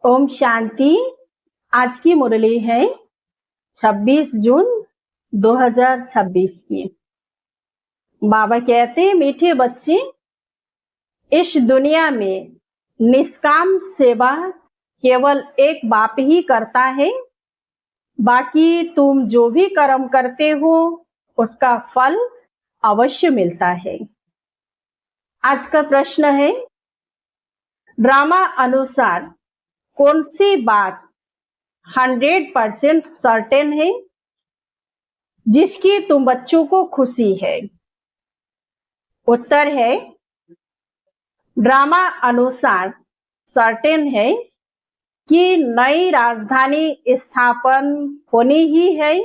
ओम शांति। आज की मुरली है 26 जून 2026 की। बाबा कहते, मीठे बच्चे, इस दुनिया में निष्काम सेवा केवल एक बाप ही करता है। बाकी तुम जो भी कर्म करते हो उसका फल अवश्य मिलता है। आज का प्रश्न है, ड्रामा अनुसार कौन सी बात 100% सर्टेन है जिसकी तुम बच्चों को खुशी है? उत्तर है, ड्रामा अनुसार सर्टेन है कि नई राजधानी स्थापन होनी ही है।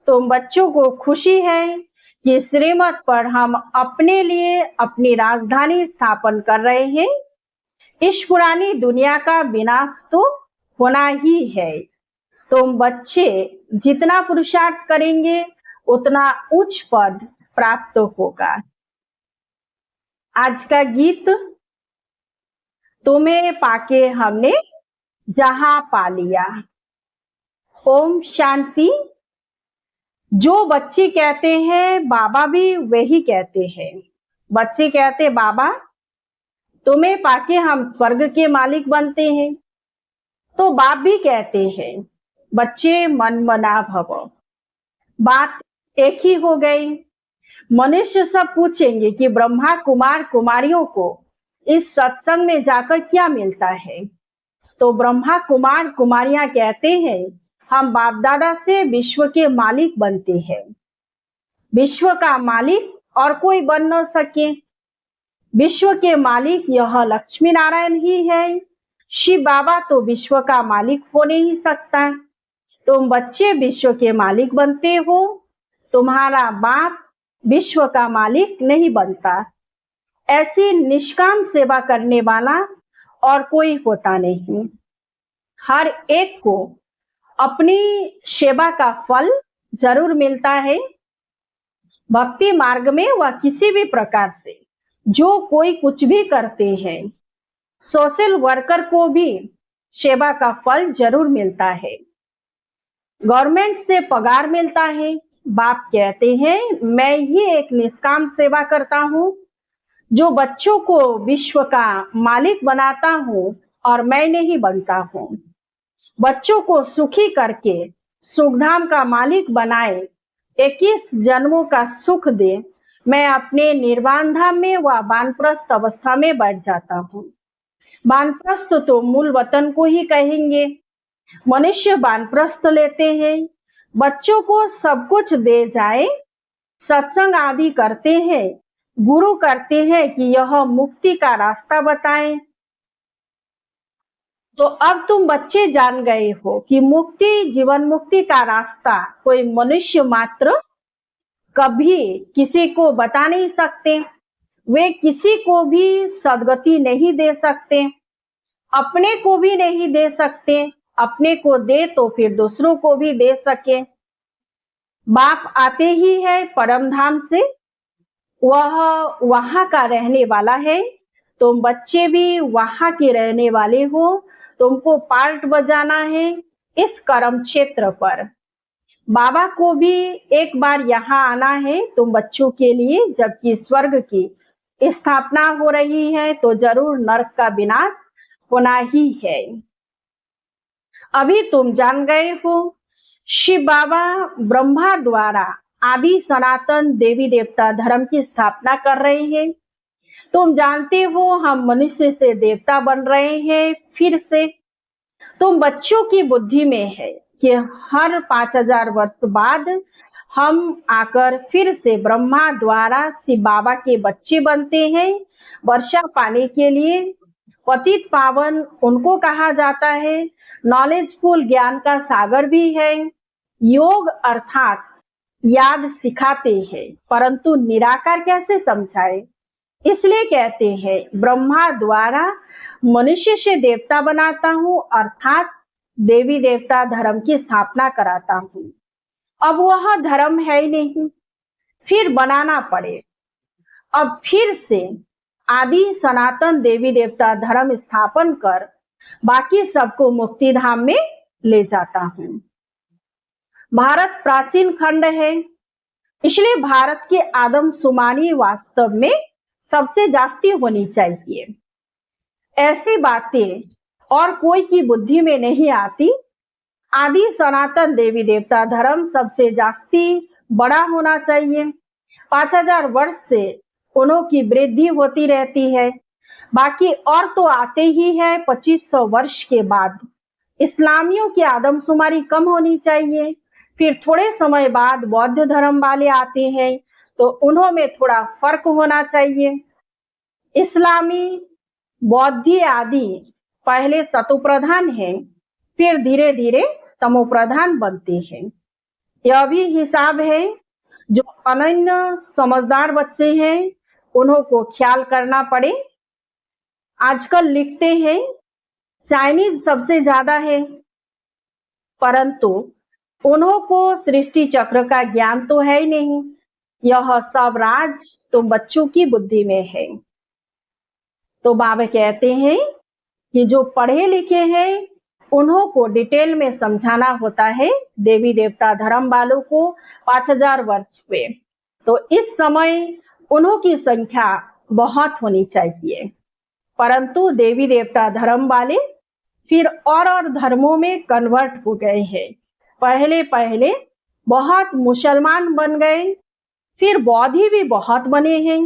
तुम बच्चों को खुशी है कि श्रीमत पर हम अपने लिए अपनी राजधानी स्थापन कर रहे हैं। इस पुरानी दुनिया का विनाश तो होना ही है। तुम बच्चे जितना पुरुषार्थ करेंगे उतना उच्च पद प्राप्त होगा। आज का गीत, तुम्हें पाके हमने जहां पा लिया। ओम शांति। जो बच्चे कहते हैं बाबा भी वही कहते हैं। बच्चे कहते, बाबा तुम्हें पाके हम स्वर्ग के मालिक बनते हैं। तो बाप भी कहते हैं, बच्चे मन मना भव। बात एक ही हो गई। मनुष्य सब पूछेंगे कि ब्रह्मा कुमार कुमारियों को इस सत्संग में जाकर क्या मिलता है। तो ब्रह्मा कुमार कुमारियां कहते हैं, हम बाप दादा से विश्व के मालिक बनते हैं। विश्व का मालिक और कोई बन न सके। विश्व के मालिक यह लक्ष्मी नारायण ही है। शिव बाबा तो विश्व का मालिक हो नहीं सकता। तुम बच्चे विश्व के मालिक बनते हो। तुम्हारा बाप विश्व का मालिक नहीं बनता। ऐसी निष्काम सेवा करने वाला और कोई होता नहीं। हर एक को अपनी सेवा का फल जरूर मिलता है। भक्ति मार्ग में वह किसी भी प्रकार से जो कोई कुछ भी करते हैं, सोशल वर्कर को भी सेवा का फल जरूर मिलता है। गवर्नमेंट से पगार मिलता है। बाप कहते हैं, मैं ही एक निष्काम सेवा करता हूँ जो बच्चों को विश्व का मालिक बनाता हूँ और मैं नहीं बनता हूँ। बच्चों को सुखी करके सुखधाम का मालिक बनाए, 21 जन्मों का सुख दे। मैं अपने निर्वाण धाम में व वानप्रस्थ अवस्था में बैठ जाता हूँ। वानप्रस्थ तो मूल वतन को ही कहेंगे। मनुष्य वानप्रस्थ लेते हैं, बच्चों को सब कुछ दे जाए, सत्संग आदि करते हैं, गुरु करते हैं कि यह मुक्ति का रास्ता बताएं। तो अब तुम बच्चे जान गए हो कि मुक्ति, जीवन मुक्ति का रास्ता कोई मनुष्य मात्र कभी किसी को बता नहीं सकते। वे किसी को भी सद्गति नहीं दे सकते, अपने को भी नहीं दे सकते। अपने को दे तो फिर दूसरों को भी दे सके। बाप आते ही है परम धाम से, वह वहां का रहने वाला है। तुम बच्चे भी वहां के रहने वाले हो। तुमको पार्ट बजाना है इस कर्म क्षेत्र पर। बाबा को भी एक बार यहाँ आना है तुम बच्चों के लिए। जबकि स्वर्ग की स्थापना हो रही है तो जरूर नरक का विनाश होना ही है। अभी तुम जान गए हो, शिव बाबा ब्रह्मा द्वारा आदि सनातन देवी देवता धर्म की स्थापना कर रहे हैं। तुम जानते हो हम मनुष्य से देवता बन रहे हैं फिर से। तुम बच्चों की बुद्धि में है कि हर 5000 वर्ष बाद हम आकर फिर से ब्रह्मा द्वारा शिव बाबा के बच्चे बनते हैं। वर्षा पाने के लिए पतित पावन उनको कहा जाता है। नॉलेजफुल ज्ञान का सागर भी है। योग अर्थात याद सिखाते हैं, परंतु निराकार कैसे समझाए। इसलिए कहते हैं ब्रह्मा द्वारा मनुष्य से देवता बनाता हूँ, अर्थात देवी देवता धर्म की स्थापना कराता हूँ। अब वह धर्म है ही नहीं, फिर बनाना पड़े। अब फिर से आदि सनातन देवी देवता धर्म स्थापन कर बाकी सबको मुक्ति धाम में ले जाता हूँ। भारत प्राचीन खंड है, इसलिए भारत की आदमशुमारी वास्तव में सबसे जास्ती होनी चाहिए। ऐसी बातें और कोई की बुद्धि में नहीं आती। आदि सनातन देवी देवता धर्म सबसे जास्ती बड़ा होना चाहिए। 5000 वर्ष से उनकी वृद्धि होती रहती है। बाकी और तो आते ही है। 2500 वर्ष के बाद इस्लामियों की आदमशुमारी कम होनी चाहिए। फिर थोड़े समय बाद बौद्ध धर्म वाले आते हैं, तो उन्होंने थोड़ा फर्क होना चाहिए। इस्लामी बौद्धी आदि पहले सतोप्रधान है, फिर धीरे धीरे तमोप्रधान बनते हैं। यह भी हिसाब है। जो अनन्य समझदार बच्चे हैं उन्हों को ख्याल करना पड़े। आजकल लिखते हैं चाइनीज सबसे ज्यादा है, परंतु उन्हों को सृष्टि चक्र का ज्ञान तो है ही नहीं। यह सब राज तो बच्चों की बुद्धि में है। तो बाबा कहते हैं कि जो पढ़े लिखे हैं उन्हों को डिटेल में समझाना होता है। देवी देवता धर्म वालों को 5000 वर्ष पे, तो इस समय उन्हों की संख्या बहुत होनी चाहिए। परंतु देवी देवता धर्म वाले फिर और धर्मों में कन्वर्ट हो गए हैं। पहले पहले बहुत मुसलमान बन गए, फिर बौद्धी भी बहुत बने हैं।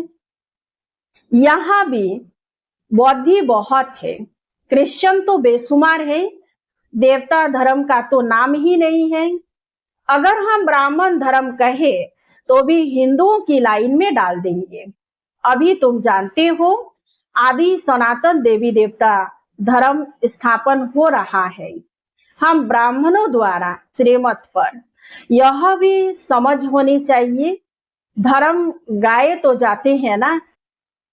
यहाँ भी बौद्धी बहुत है, क्रिश्चियन तो बेशुमार है। देवता धर्म का तो नाम ही नहीं है। अगर हम ब्राह्मण धर्म कहे तो भी हिंदुओं की लाइन में डाल देंगे। अभी तुम जानते हो आदि सनातन देवी देवता धर्म स्थापन हो रहा है। हम ब्राह्मणों द्वारा श्रीमत पर यह भी समझ होनी चाहिए। धर्म गाए तो जाते हैं ना।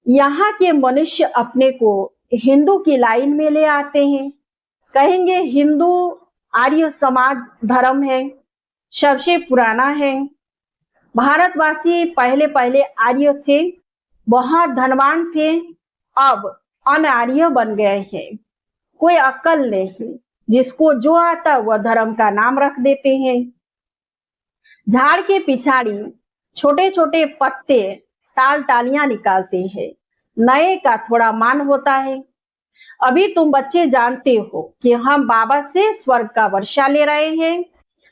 यहाँ के मनुष्य अपने को हिंदू की लाइन में ले आते हैं। कहेंगे हिंदू आर्य समाज धर्म है, सबसे पुराना है। भारतवासी पहले पहले आर्य थे, बहुत धनवान थे, अब अनार्य बन गए हैं। कोई अक्ल नहीं, जिसको जो आता वह धर्म का नाम रख देते हैं। झाड़ के पिछाड़ी छोटे छोटे पत्ते टाल टालियां निकालते हैं। नए का थोड़ा मान होता है। अभी तुम बच्चे जानते हो कि हम बाबा से स्वर्ग का वर्षा ले रहे हैं,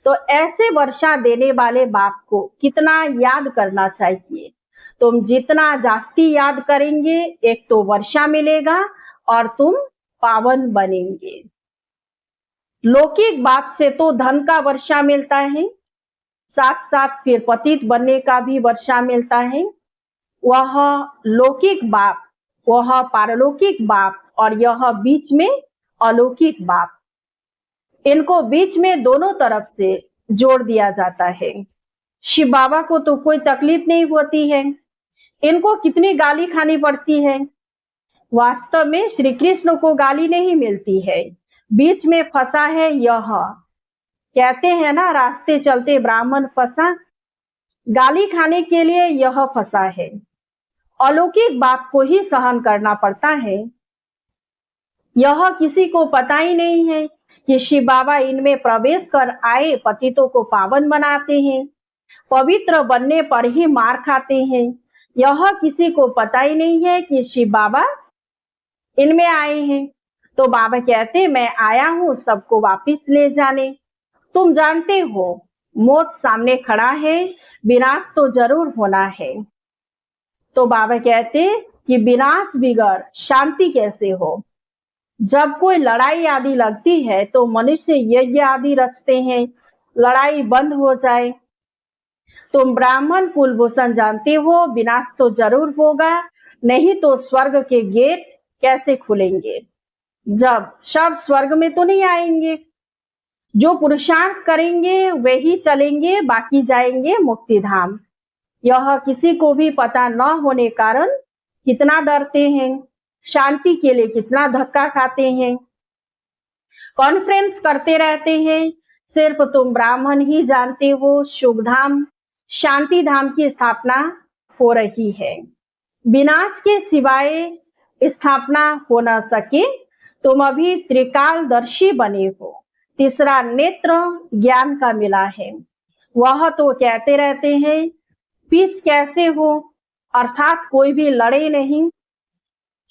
तो ऐसे वर्षा देने वाले बाप को कितना याद करना चाहिए। तुम जितना जास्ती याद करेंगे, एक तो वर्षा मिलेगा और तुम पावन बनेंगे। लौकिक बाप से तो धन का वर्षा मिलता है, साथ साथ फिर पतित बनने का भी वर्षा मिलता है। वह लौकिक बाप, वह पारलौकिक बाप, और यह बीच में अलौकिक बाप। इनको बीच में दोनों तरफ से जोड़ दिया जाता है। शिव बाबा को तो कोई तकलीफ नहीं होती है। इनको कितनी गाली खानी पड़ती है। वास्तव में श्री कृष्ण को गाली नहीं मिलती है, बीच में फंसा है यह। कहते हैं ना, रास्ते चलते ब्राह्मण फंसा, गाली खाने के लिए यह फंसा है। अलौकिक बाप को ही सहन करना पड़ता है। यह किसी को पता ही नहीं है कि शिव बाबा इनमें प्रवेश कर आए पतितों को पावन बनाते हैं, पवित्र बनने पर ही मार खाते हैं। यह किसी को पता ही नहीं है कि शिव बाबा इनमें आए हैं। तो बाबा कहते मैं आया हूँ सबको वापिस ले जाने। तुम जानते हो मौत सामने खड़ा है, विनाश तो जरूर होना है। तो बाबा कहते कि विनाश बिगड़ शांति कैसे हो। जब कोई लड़ाई आदि लगती है तो मनुष्य यज्ञ आदि रचते हैं, लड़ाई बंद हो जाए। तुम ब्राह्मण कुलभूषण जानते हो विनाश तो जरूर होगा, नहीं तो स्वर्ग के गेट कैसे खुलेंगे। जब सब स्वर्ग में तो नहीं आएंगे। जो पुरुषार्थ करेंगे वही चलेंगे, बाकी जाएंगे मुक्ति धाम। यह किसी को भी पता न होने कारण कितना डरते हैं, शांति के लिए कितना धक्का खाते हैं, कॉन्फ्रेंस करते रहते हैं। सिर्फ तुम ब्राह्मण ही जानते हो शुभ धाम शांति धाम की स्थापना हो रही है। विनाश के सिवाय स्थापना हो न सके तुम अभी त्रिकालदर्शी बने हो। तीसरा नेत्र ज्ञान का मिला है। वह तो कहते रहते हैं पीस कैसे हो, अर्थात कोई भी लड़े नहीं।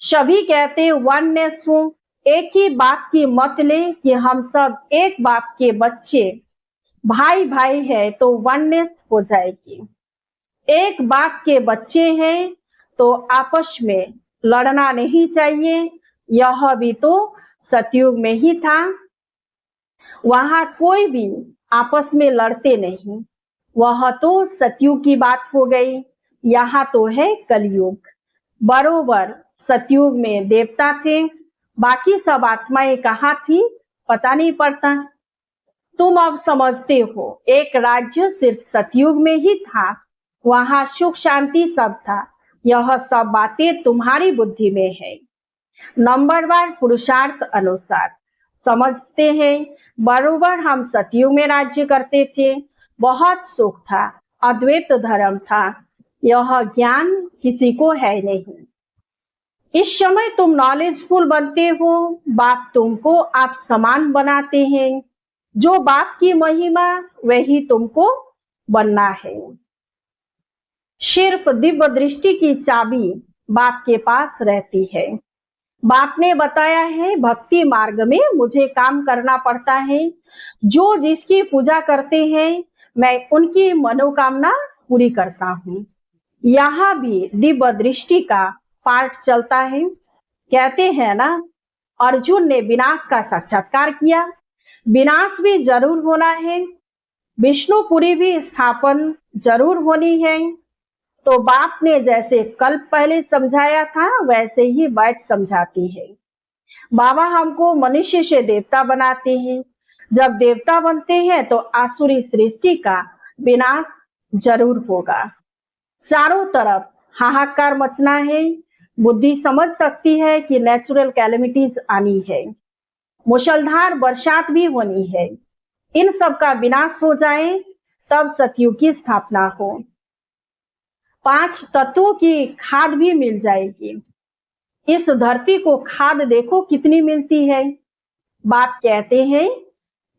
सभी कहते वननेस हो। एक ही बात की मत ले कि हम सब एक बाप के बच्चे, भाई भाई है तो वननेस हो जाएगी। एक बाप के बच्चे हैं तो आपस में लड़ना नहीं चाहिए। यह भी तो सतयुग में ही था। वहां कोई भी आपस में लड़ते नहीं। वह तो सतयुग की बात हो गई। यहाँ तो है कलयुग। बरोबर सतयुग में देवता थे, बाकी सब आत्माएं कहाँ थी पता नहीं पड़ता। तुम अब समझते हो एक राज्य सिर्फ सतयुग में ही था। वहां सुख शांति सब था। यह सब बातें तुम्हारी बुद्धि में है। नंबरवार पुरुषार्थ अनुसार समझते हैं। बरोबर हम सतयुग में राज्य करते थे। बहुत सुख था, अद्वैत धर्म था। यह ज्ञान किसी को है नहीं। इस समय तुम नॉलेजफुल बनते हो। बाप तुमको आप समान बनाते हैं। जो बाप की महिमा वही तुमको बनना है। सिर्फ दिव्य दृष्टि की चाबी बाप के पास रहती है। बाप ने बताया है भक्ति मार्ग में मुझे काम करना पड़ता है। जो जिसकी पूजा करते हैं मैं उनकी मनोकामना पूरी करता हूँ। यहाँ भी दिव्य दृष्टि का पाठ चलता है। कहते हैं ना, अर्जुन ने विनाश का साक्षात्कार किया। विनाश भी जरूर होना है। विष्णुपुरी भी स्थापन जरूर होनी है। तो बाप ने जैसे कल्प पहले समझाया था वैसे ही बैठ समझाती है। बाबा हमको मनुष्य से देवता बनाते हैं। जब देवता बनते हैं तो आसुरी सृष्टि का विनाश जरूर होगा। चारों तरफ हाहाकार मचना है। बुद्धि समझ सकती है कि नेचुरल कैलेमिटीज आनी है। मूसलाधार बरसात भी होनी है। इन सब का विनाश हो जाए तब सतयुग की स्थापना हो। 5 तत्वों की खाद भी मिल जाएगी। इस धरती को खाद देखो कितनी मिलती है। बाप कहते हैं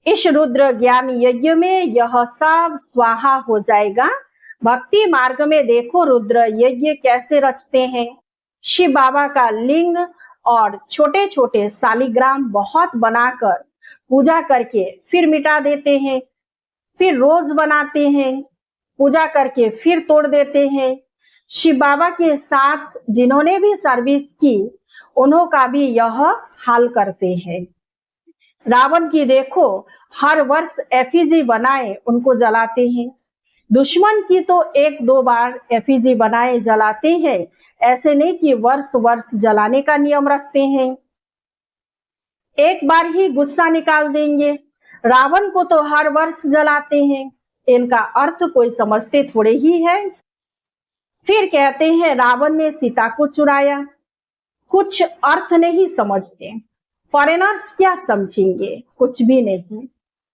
इस रुद्र ज्ञान यज्ञ में यह सब स्वाहा हो जाएगा। भक्ति मार्ग में देखो रुद्र यज्ञ कैसे रचते हैं। शिव बाबा का लिंग और छोटे छोटे शालिग्राम बहुत बनाकर पूजा करके फिर मिटा देते हैं। फिर रोज बनाते हैं, पूजा करके फिर तोड़ देते हैं। शिव बाबा के साथ जिन्होंने भी सर्विस की उन्हों का भी यह हाल करते हैं। रावण की देखो हर वर्ष एफिजी बनाए उनको जलाते हैं। दुश्मन की तो 1-2 बार एफिजी बनाए जलाते हैं। ऐसे नहीं कि वर्ष वर्ष जलाने का नियम रखते हैं। एक बार ही गुस्सा निकाल देंगे। रावण को तो हर वर्ष जलाते हैं। इनका अर्थ कोई समझते थोड़े ही है। फिर कहते हैं रावण ने सीता को चुराया। कुछ अर्थ नहीं समझते। फॉरेनर्स क्या समझेंगे, कुछ भी नहीं।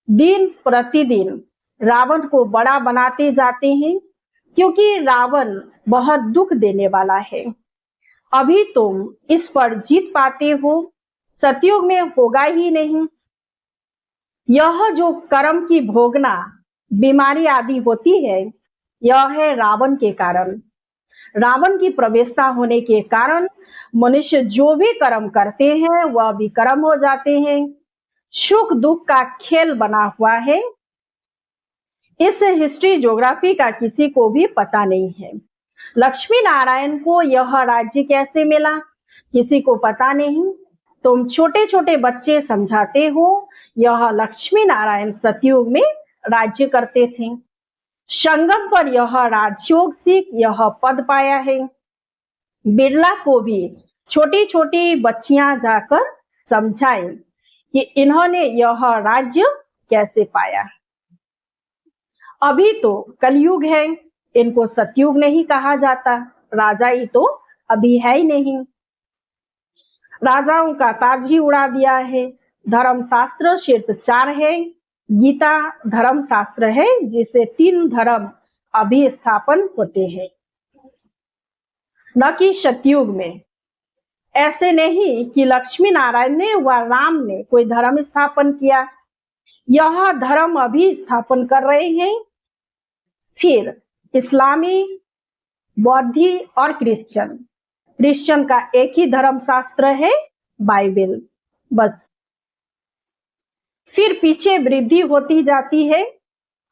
दिन प्रतिदिन रावण को बड़ा बनाते जाते हैं क्योंकि रावण बहुत दुख देने वाला है। अभी तुम इस पर जीत पाते हो, सतयुग में होगा ही नहीं। यह जो कर्म की भोगना बीमारी आदि होती है यह है रावण के कारण। रावण की प्रवेशता होने के कारण मनुष्य जो भी कर्म करते हैं वह भी कर्म हो जाते हैं। सुख दुख का खेल बना हुआ है। इस हिस्ट्री ज्योग्राफी का किसी को भी पता नहीं है। लक्ष्मी नारायण को यह राज्य कैसे मिला किसी को पता नहीं। तुम छोटे छोटे बच्चे समझाते हो यह लक्ष्मी नारायण सतयुग में राज्य करते थे। संगम पर यह राजयोग सीख यह पद पाया है। बिरला को भी छोटी छोटी बच्चियां जाकर समझाएं कि इन्होंने यह राज्य कैसे पाया। अभी तो कलयुग है, इनको सतयुग नहीं कहा जाता। राजा ही तो अभी है ही नहीं। राजाओं का ताज ही उड़ा दिया है। धर्मशास्त्र सिर्फ 4 है। गीता धर्म शास्त्र है जिसे 3 धर्म अभी स्थापन होते हैं, न कि सतयुग में। ऐसे नहीं कि लक्ष्मी नारायण ने व राम ने कोई धर्म स्थापन किया, यह धर्म अभी स्थापन कर रहे हैं। फिर इस्लामी, बौद्धि और क्रिश्चियन का एक ही धर्म शास्त्र है, बाइबल, बस। फिर पीछे वृद्धि होती जाती है।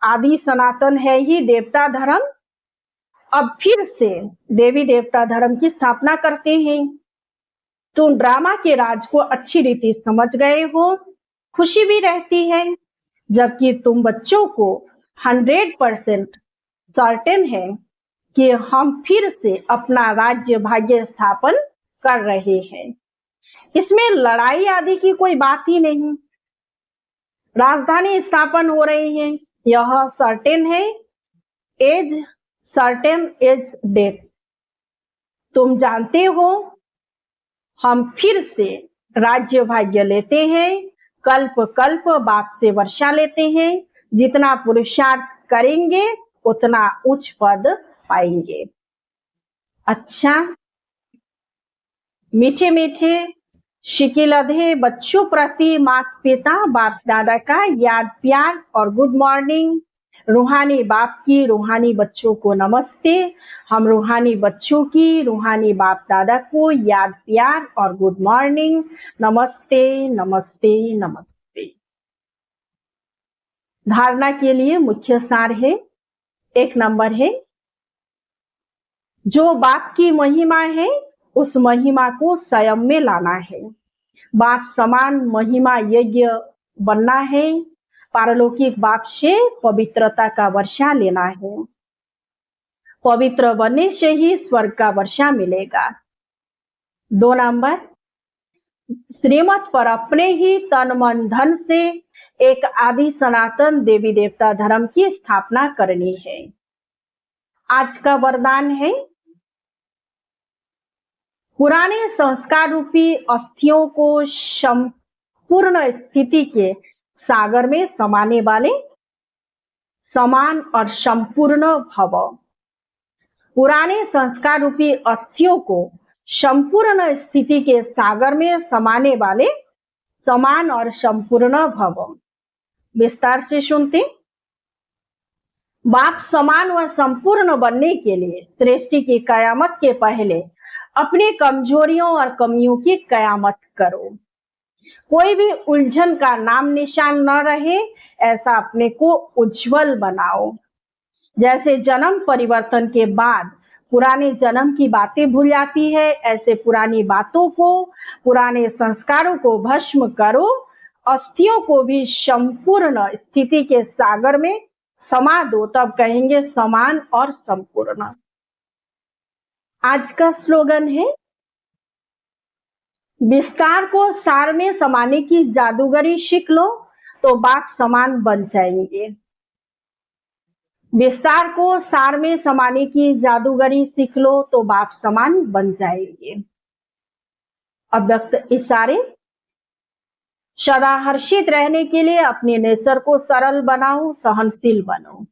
आदि सनातन है ही देवता धर्म। अब फिर से देवी देवता धर्म की स्थापना करते हैं। तुम ड्रामा के राज को अच्छी रीति समझ गए हो, खुशी भी रहती है, जबकि तुम बच्चों को 100% सर्टेन है कि हम फिर से अपना राज्य भाग्य स्थापन कर रहे हैं। इसमें लड़ाई आदि की कोई बात ही नहीं। राजधानी स्थापन हो रही है, यह सर्टेन है। As certain as death. तुम जानते हो, हम फिर से राज्य भाग्य लेते हैं, कल्प कल्प बाप से वर्षा लेते हैं। जितना पुरुषार्थ करेंगे उतना उच्च पद पाएंगे। अच्छा, मीठे मीठे शिकिलधे बच्चों प्रति माता पिता बाप दादा का याद प्यार और गुड मॉर्निंग। रूहानी बाप की रूहानी बच्चों को नमस्ते। हम रूहानी बच्चों की रूहानी बाप दादा को याद प्यार और गुड मॉर्निंग। नमस्ते नमस्ते नमस्ते। धारणा के लिए मुख्य सार है। 1 नंबर है, जो बाप की महिमा है उस महिमा को स्वयं में लाना है। बाप समान महिमा यज्ञ बनना है। पारलौकिक बाप से पवित्रता का वर्षा लेना है। पवित्र बनने से ही स्वर्ग का वर्षा मिलेगा। 2 नंबर, श्रीमत पर अपने ही तन मन धन से एक आदि सनातन देवी देवता धर्म की स्थापना करनी है। आज का वरदान है, पुराने संस्कार रूपी अस्थियों को संपूर्ण स्थिति के सागर में समाने वाले समान और संपूर्ण भव। पुराने संस्कार रूपी अस्थियों को संपूर्ण स्थिति के सागर में समाने वाले समान और संपूर्ण भव। विस्तार से सुनते। बाप समान व संपूर्ण बनने के लिए सृष्टि की कयामत के पहले अपनी कमजोरियों और कमियों की कयामत करो। कोई भी उलझन का नाम निशान न रहे, ऐसा अपने को उज्जवल बनाओ। जैसे जन्म परिवर्तन के बाद पुराने जन्म की बातें भूल जाती है, ऐसे पुरानी बातों को, पुराने संस्कारों को भस्म करो। अस्थियों को भी संपूर्ण स्थिति के सागर में समा दो, तब कहेंगे समान और संपूर्ण। आज का स्लोगन है, विस्तार को सार में समाने की जादूगरी सीख लो तो बाप समान बन जाएंगे। विस्तार को सार में समाने की जादूगरी सीख लो तो बाप समान बन जाएंगे। अव्यक्त इशारे। सदा हर्षित रहने के लिए अपने नेचर को सरल बनाओ, सहनशील बनो।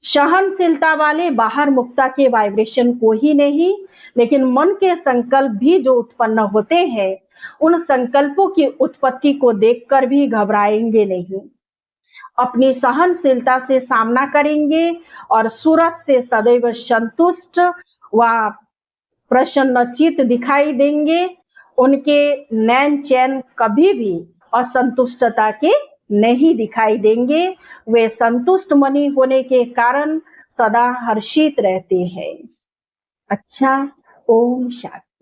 सहनशीलता वाले बाहर मुक्ता के वाइब्रेशन को ही नहीं, लेकिन मन के संकल्प भी जो उत्पन्न होते हैं, उन संकल्पों की उत्पत्ति को देखकर भी घबराएंगे नहीं। अपनी सहनशीलता से सामना करेंगे और सूरत से सदैव संतुष्ट व प्रसन्नचित दिखाई देंगे। उनके नैन चैन कभी भी असंतुष्टता के नहीं दिखाई देंगे। वे संतुष्ट मनी होने के कारण सदा हर्षित रहते हैं। अच्छा, ओम शांति।